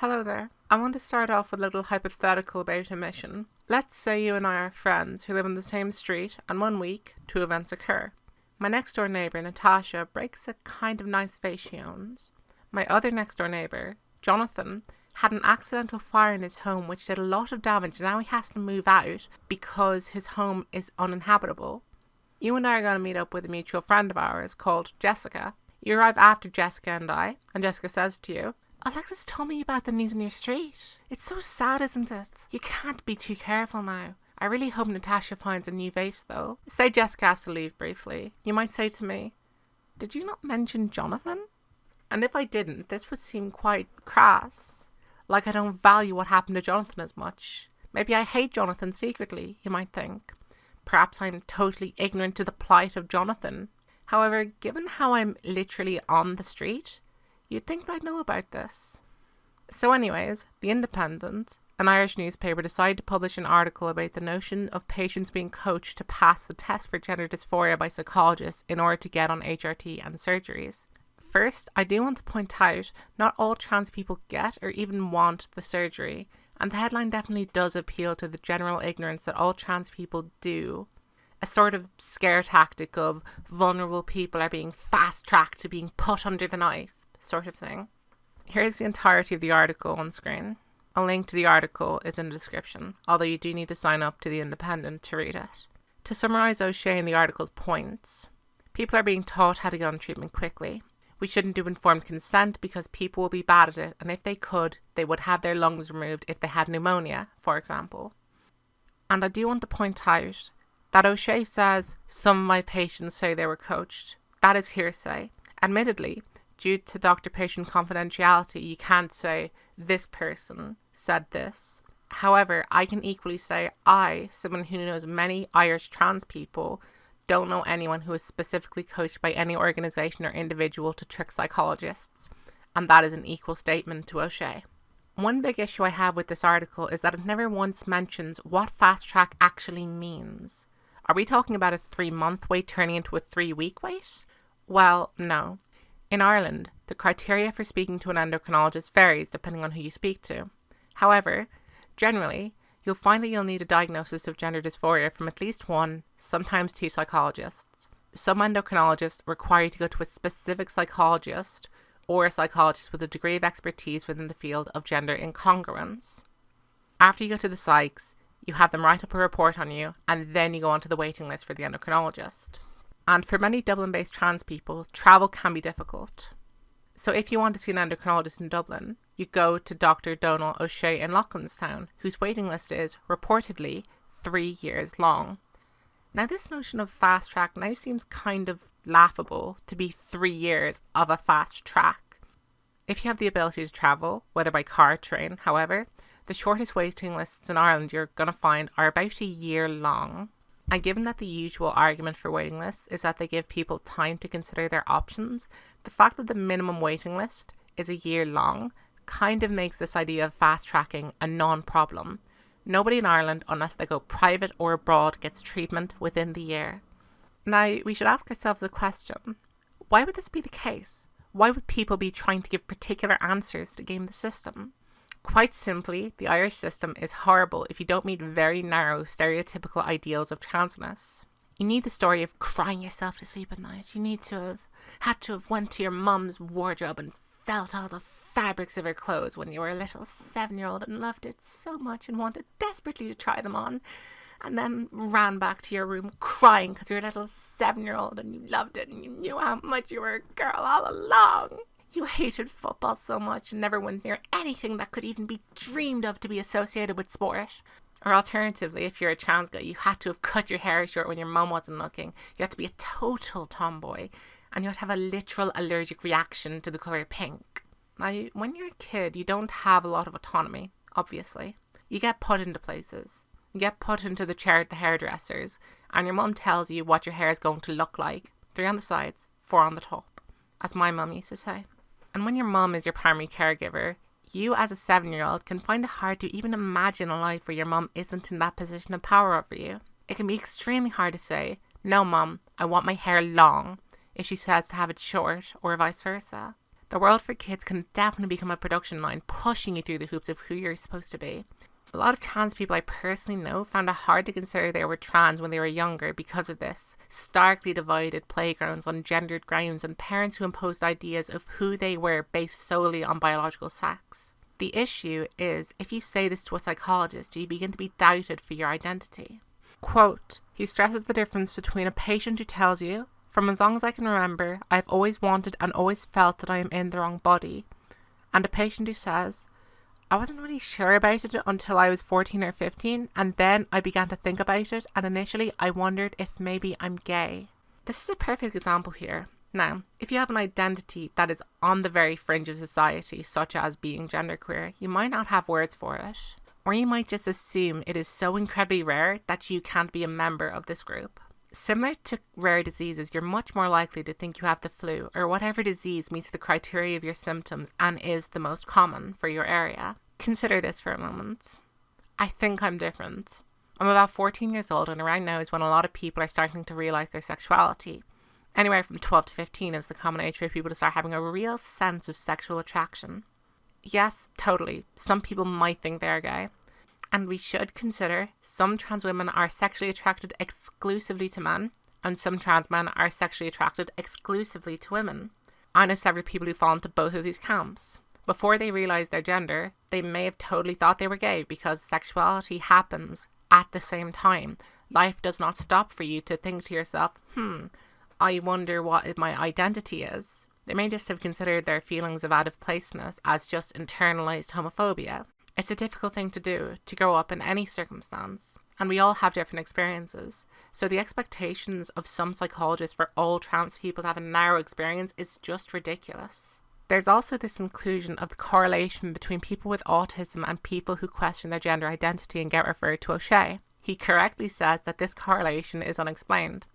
Hello there. I want to start off with a little hypothetical about emission. Let's say you and I are friends who live on the same street, and one week, two events occur. My next door neighbour, Natasha, breaks a kind of nice vase she owns. My other next door neighbour, Jonathan, had an accidental fire in his home which did a lot of damage, and now he has to move out because his home is uninhabitable. You and I are going to meet up with a mutual friend of ours called Jessica. You arrive after Jessica and Jessica says to you, "Alexis told me about the news in your street. It's so sad, isn't it? You can't be too careful now. I really hope Natasha finds a new vase, though." Say Jessica has to leave briefly. You might say to me, "Did you not mention Jonathan?" And if I didn't, this would seem quite crass. Like I don't value what happened to Jonathan as much. Maybe I hate Jonathan secretly, you might think. Perhaps I'm totally ignorant to the plight of Jonathan. However, given how I'm literally on the street, you'd think that I'd know about this. So anyways, The Independent, an Irish newspaper, decided to publish an article about the notion of patients being coached to pass the test for gender dysphoria by psychologists in order to get on HRT and surgeries. First, I do want to point out, not all trans people get or even want the surgery, and the headline definitely does appeal to the general ignorance that all trans people do. A sort of scare tactic of vulnerable people are being fast-tracked to being put under the knife, sort of thing. Here's the entirety of the article on screen. A link to the article is in the description, although you do need to sign up to The Independent to read it. To summarise O'Shea and the article's points, people are being taught how to get on treatment quickly. We shouldn't do informed consent because people will be bad at it, and if they could, they would have their lungs removed if they had pneumonia, for example. And I do want to point out that O'Shea says some of my patients say they were coached. That is hearsay. Admittedly, due to doctor-patient confidentiality, you can't say, "This person said this." However, I can equally say I, someone who knows many Irish trans people, don't know anyone who is specifically coached by any organisation or individual to trick psychologists. And that is an equal statement to O'Shea. One big issue I have with this article is that it never once mentions what fast track actually means. Are we talking about a 3-month wait turning into a 3-week wait? Well, no. In Ireland, the criteria for speaking to an endocrinologist varies depending on who you speak to. However, generally, you'll find that you'll need a diagnosis of gender dysphoria from at least one, sometimes two psychologists. Some endocrinologists require you to go to a specific psychologist or a psychologist with a degree of expertise within the field of gender incongruence. After you go to the psychs, you have them write up a report on you, and then you go onto the waiting list for the endocrinologist. And for many Dublin-based trans people, travel can be difficult. So if you want to see an endocrinologist in Dublin, you go to Dr. Donal O'Shea in Loughlinstown, whose waiting list is, reportedly, 3 years long. Now this notion of fast track now seems kind of laughable, to be 3 years of a fast track. If you have the ability to travel, whether by car or train, however, the shortest waiting lists in Ireland you're going to find are about a year long. And given that the usual argument for waiting lists is that they give people time to consider their options, the fact that the minimum waiting list is a year long kind of makes this idea of fast tracking a non-problem. Nobody in Ireland, unless they go private or abroad, gets treatment within the year. Now, we should ask ourselves the question, why would this be the case? Why would people be trying to give particular answers to game the system? Quite simply, the Irish system is horrible if you don't meet very narrow, stereotypical ideals of transness. You need the story of crying yourself to sleep at night. You need to have had to have went to your mum's wardrobe and felt all the fabrics of her clothes when you were a little 7-year-old and loved it so much and wanted desperately to try them on, and then ran back to your room crying because you were a little 7-year-old and you loved it and you knew how much you were a girl all along. You hated football so much and never went near anything that could even be dreamed of to be associated with sport. Or alternatively, if you're a trans guy, you had to have cut your hair short when your mum wasn't looking. You had to be a total tomboy. And you had to have a literal allergic reaction to the colour pink. Now, when you're a kid, you don't have a lot of autonomy, obviously. You get put into places. You get put into the chair at the hairdressers. And your mum tells you what your hair is going to look like. 3 on the sides, 4 on the top. As my mum used to say. And when your mum is your primary caregiver, you as a 7-year-old can find it hard to even imagine a life where your mum isn't in that position of power over you. It can be extremely hard to say, "No mum, I want my hair long," if she says to have it short, or vice versa. The world for kids can definitely become a production line pushing you through the hoops of who you're supposed to be. A lot of trans people I personally know found it hard to consider they were trans when they were younger because of this. Starkly divided playgrounds on gendered grounds and parents who imposed ideas of who they were based solely on biological sex. The issue is, if you say this to a psychologist, you begin to be doubted for your identity. Quote, he stresses the difference between a patient who tells you, from as long as I can remember, I've always wanted and always felt that I am in the wrong body, and a patient who says, I wasn't really sure about it until I was 14 or 15, and then I began to think about it, and initially I wondered if maybe I'm gay. This is a perfect example here. Now, if you have an identity that is on the very fringe of society, such as being genderqueer, you might not have words for it, or you might just assume it is so incredibly rare that you can't be a member of this group. Similar to rare diseases, you're much more likely to think you have the flu or whatever disease meets the criteria of your symptoms and is the most common for your area. Consider this for a moment. I think I'm different. I'm about 14 years old, and around now is when a lot of people are starting to realise their sexuality. Anywhere from 12 to 15 is the common age for people to start having a real sense of sexual attraction. Yes, totally. Some people might think they're gay. And we should consider some trans women are sexually attracted exclusively to men, and some trans men are sexually attracted exclusively to women. I know several people who fall into both of these camps. Before they realise their gender, they may have totally thought they were gay because sexuality happens at the same time. Life does not stop for you to think to yourself, I wonder what my identity is. They may just have considered their feelings of out-of-placeness as just internalised homophobia. It's a difficult thing to do, to grow up in any circumstance, and we all have different experiences. So the expectations of some psychologists for all trans people to have a narrow experience is just ridiculous. There's also this inclusion of the correlation between people with autism and people who question their gender identity and get referred to O'Shea. He correctly says that this correlation is unexplained.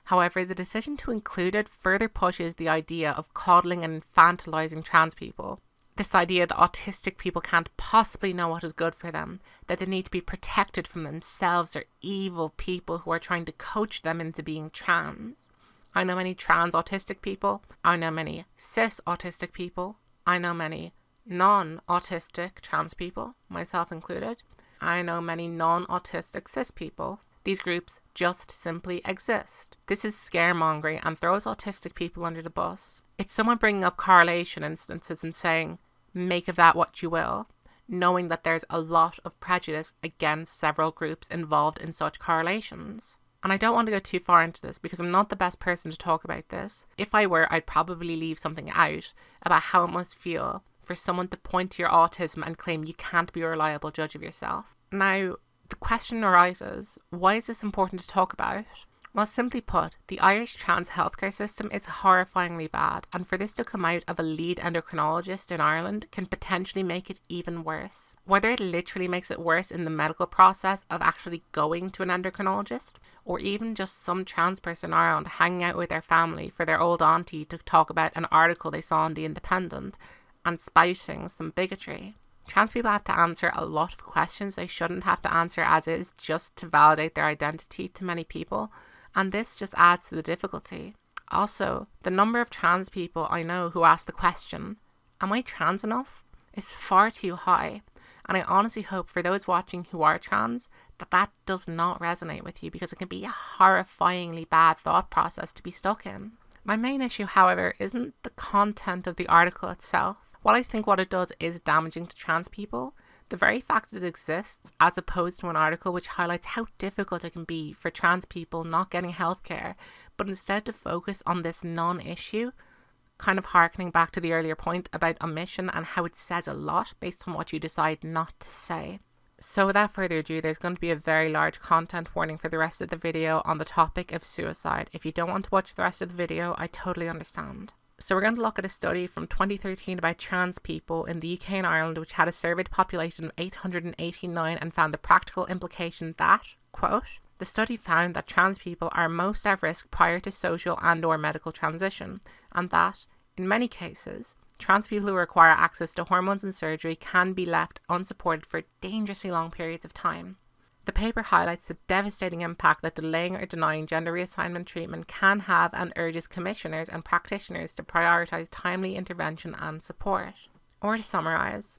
However, the decision to include it further pushes the idea of coddling and infantilizing trans people. This idea that autistic people can't possibly know what is good for them, that they need to be protected from themselves or evil people who are trying to coach them into being trans. I know many trans autistic people. I know many cis autistic people. I know many non-autistic trans people, myself included. I know many non-autistic cis people. These groups just simply exist. This is scaremongering and throws autistic people under the bus. It's someone bringing up correlation instances and saying, make of that what you will, knowing that there's a lot of prejudice against several groups involved in such correlations. And I don't want to go too far into this because I'm not the best person to talk about this. If I were, I'd probably leave something out about how it must feel for someone to point to your autism and claim you can't be a reliable judge of yourself. Now, the question arises, why is this important to talk about? Well, simply put, the Irish trans healthcare system is horrifyingly bad, and for this to come out of a lead endocrinologist in Ireland can potentially make it even worse. Whether it literally makes it worse in the medical process of actually going to an endocrinologist, or even just some trans person in Ireland hanging out with their family for their old auntie to talk about an article they saw in The Independent and spouting some bigotry. Trans people have to answer a lot of questions they shouldn't have to answer as is just to validate their identity to many people. And this just adds to the difficulty. Also, the number of trans people I know who ask the question, am I trans enough? Is far too high. And I honestly hope for those watching who are trans that does not resonate with you because it can be a horrifyingly bad thought process to be stuck in. My main issue, however, isn't the content of the article itself. While I think what it does is damaging to trans people, the very fact that it exists, as opposed to an article which highlights how difficult it can be for trans people not getting healthcare, but instead to focus on this non-issue, kind of harkening back to the earlier point about omission and how it says a lot based on what you decide not to say. So without further ado, there's going to be a very large content warning for the rest of the video on the topic of suicide. If you don't want to watch the rest of the video, I totally understand. So we're going to look at a study from 2013 about trans people in the UK and Ireland, which had a surveyed population of 889 and found the practical implication that, quote, the study found that trans people are most at risk prior to social and/or medical transition, and that, in many cases, trans people who require access to hormones and surgery can be left unsupported for dangerously long periods of time. The paper highlights the devastating impact that delaying or denying gender reassignment treatment can have and urges commissioners and practitioners to prioritise timely intervention and support. Or to summarise,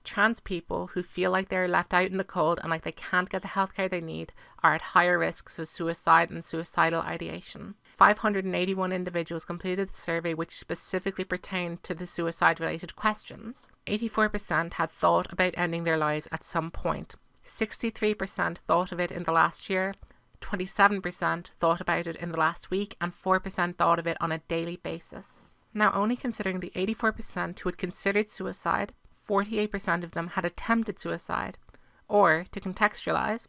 trans people who feel like they're left out in the cold and like they can't get the healthcare they need are at higher risks of suicide and suicidal ideation. 581 individuals completed the survey which specifically pertained to the suicide-related questions. 84% had thought about ending their lives at some point. 63% thought of it in the last year, 27% thought about it in the last week, and 4% thought of it on a daily basis. Now, only considering the 84% who had considered suicide, 48% of them had attempted suicide. Or, to contextualise,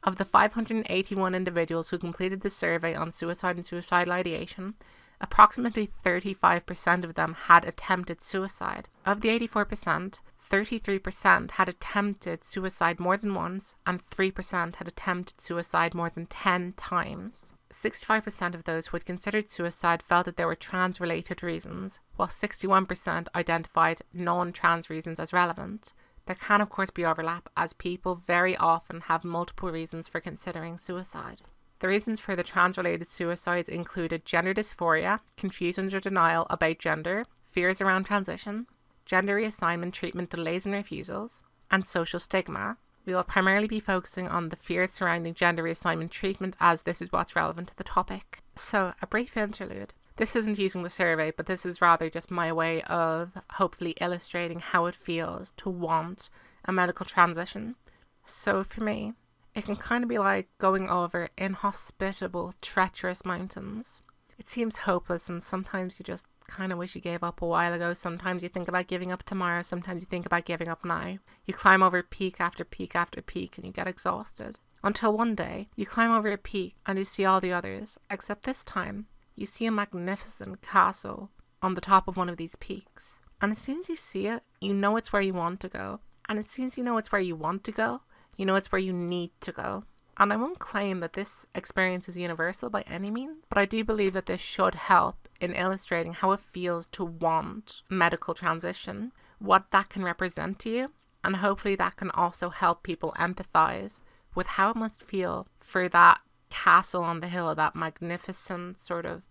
of the 581 individuals who completed the survey on suicide and suicidal ideation, approximately 35% of them had attempted suicide. Of the 84%, 33% had attempted suicide more than once, and 3% had attempted suicide more than 10 times. 65% of those who had considered suicide felt that there were trans-related reasons, while 61% identified non-trans reasons as relevant. There can of course be overlap, as people very often have multiple reasons for considering suicide. The reasons for the trans-related suicides included gender dysphoria, confusion or denial about gender, fears around transition, gender reassignment treatment delays and refusals, and social stigma. We will primarily be focusing on the fears surrounding gender reassignment treatment, as this is what's relevant to the topic. So, a brief interlude. This isn't using the survey, but this is rather just my way of hopefully illustrating how it feels to want a medical transition. So for me, it can kind of be like going over inhospitable, treacherous mountains. It seems hopeless, and sometimes you just kind of wish you gave up a while ago. Sometimes you think about giving up tomorrow. Sometimes you think about giving up now. You climb over peak after peak after peak and you get exhausted. Until one day, you climb over a peak and you see all the others, except this time, you see a magnificent castle on the top of one of these peaks. And as soon as you see it, you know it's where you want to go. And as soon as you know it's where you want to go, you know it's where you need to go. And I won't claim that this experience is universal by any means, but I do believe that this should help in illustrating how it feels to want medical transition, what that can represent to you, and hopefully that can also help people empathize with how it must feel for that castle on the hill, that magnificent sort of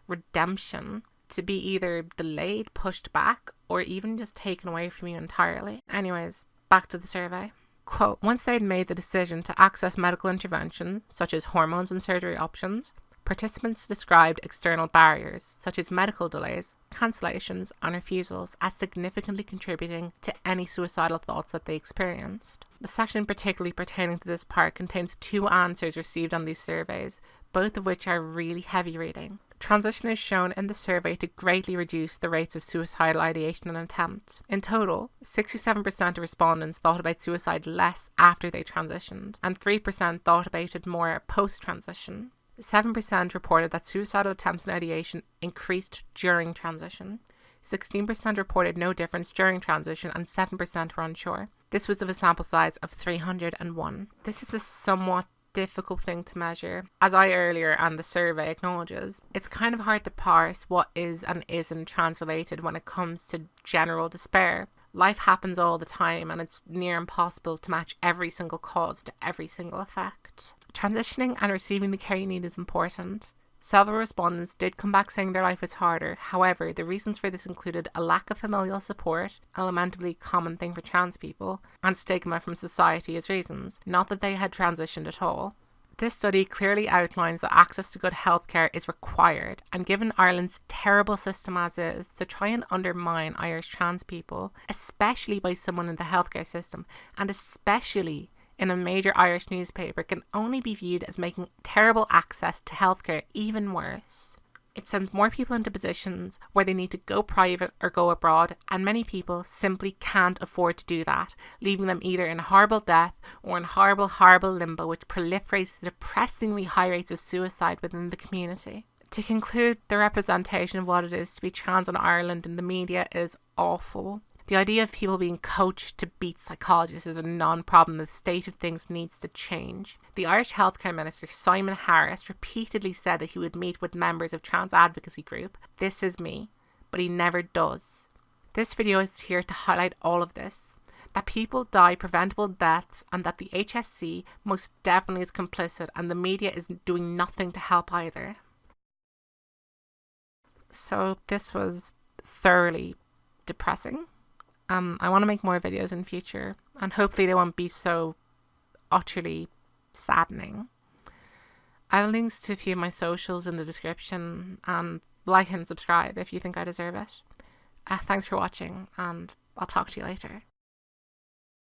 redemption, to be either delayed, pushed back, or even just taken away from you entirely. Anyways, back to the survey. Quote, once they had made the decision to access medical intervention, such as hormones and surgery options, participants described external barriers, such as medical delays, cancellations, and refusals, as significantly contributing to any suicidal thoughts that they experienced. The section particularly pertaining to this part contains 2 answers received on these surveys, both of which are really heavy reading. Transition is shown in the survey to greatly reduce the rates of suicidal ideation and attempt. In total, 67% of respondents thought about suicide less after they transitioned, and 3% thought about it more post-transition. 7% reported that suicidal attempts and ideation increased during transition. 16% reported no difference during transition, and 7% were unsure. This was of a sample size of 301. This is a somewhat difficult thing to measure. As I earlier and the survey acknowledges, it's kind of hard to parse what is and isn't trans-related when it comes to general despair. Life happens all the time, and it's near impossible to match every single cause to every single effect. Transitioning and receiving the care you need is important. Several respondents did come back saying their life was harder. However, the reasons for this included a lack of familial support, a lamentably common thing for trans people, and stigma from society as reasons, not that they had transitioned at all. This study clearly outlines that access to good healthcare is required, and given Ireland's terrible system as is, to try and undermine Irish trans people, especially by someone in the healthcare system, and especially in a major Irish newspaper, can only be viewed as making terrible access to healthcare even worse. It sends more people into positions where they need to go private or go abroad, and many people simply can't afford to do that, leaving them either in horrible death or in horrible limbo, which proliferates the depressingly high rates of suicide within the community. To conclude, the representation of what it is to be trans in Ireland in the media is awful. The idea of people being coached to beat psychologists is a non-problem. The state of things needs to change. The Irish Healthcare Minister, Simon Harris, repeatedly said that he would meet with members of trans advocacy group, This Is Me, but he never does. This video is here to highlight all of this. that people die preventable deaths, and that the HSC most definitely is complicit and the media is doing nothing to help either. So this was thoroughly depressing. I want to make more videos in future, and hopefully they won't be so utterly saddening. I have links to a few of my socials in the description, and like and subscribe if you think I deserve it. Thanks for watching, and I'll talk to you later.